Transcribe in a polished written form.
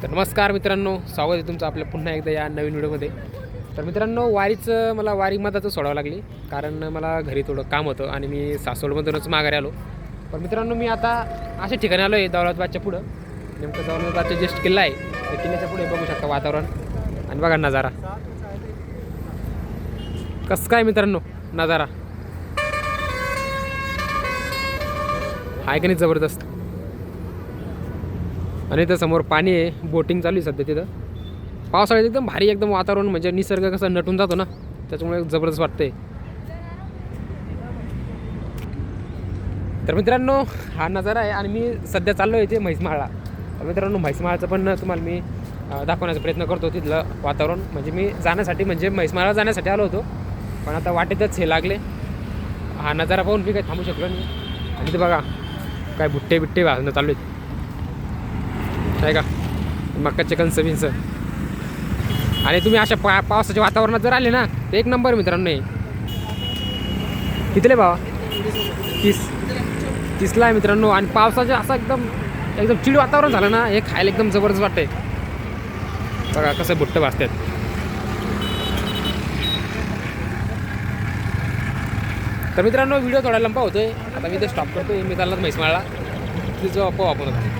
तर नमस्कार मित्रांनो, स्वागत आहे तुमचं आपल्या पुन्हा एकदा या नवीन व्हिडिओमध्ये. तर मित्रांनो, वारी मधातच सोडावं लागली, कारण मला घरी थोडं काम होतं आणि मी सासवडमधूनच माघारी आलो. पण मित्रांनो, मी आता अशा ठिकाणी आलो आहे दौलताबादच्या पुढं. नेमकं दौलताबादचा जस्ट किल्ला आहे. त्या किल्ल्याच्या पुढे बघू शकता वातावरण आणि बघा नजारा कसं काय मित्रांनो. नजारा आहे का नाही जबरदस्त. आणि इथं समोर पाणी आहे, बोटिंग चालू आहे सध्या तिथं. पावसाळ्यात एकदम भारी एकदम वातावरण, म्हणजे निसर्ग कसं नटून जातो ना, त्याच्यामुळे जबरदस्त वाटतंय. तर मित्रांनो, हा नजारा आहे आणि मी सध्या चाललो आहे इथे म्हैसमाळला. तर मित्रांनो, म्हैसमाळचं पण तुम्हाला मी दाखवण्याचा प्रयत्न करतो. तिथलं वातावरण म्हणजे मी जाण्यासाठी, म्हणजे म्हैसमाळला जाण्यासाठी आलो होतो, पण आता वाटेतच हे लागले. हा नजारा पाहून मी काही थांबू शकलो नाही. आणि ते बघा काय बुट्टे वाजणं चालू आहेत, आहे का, मक्काचे कणसं बिंस. आणि तुम्ही अशा पावसाच्या वातावरणात जर आले ना, तर एक नंबर मित्रांनो. हे कितीले भावा? 30ला आहे मित्रांनो. आणि पावसाचं असं एकदम चिड वातावरण झालं ना, हे खायला एकदम जबरदस्त वाटतंय. बघा कसं बुट्टे वाजतात. तर मित्रांनो, व्हिडिओ थोडा लंबा होतोय. आता मी ते स्टॉप करतोय. मी चालला म्हैसमाळला, तिथं पाहू आपण.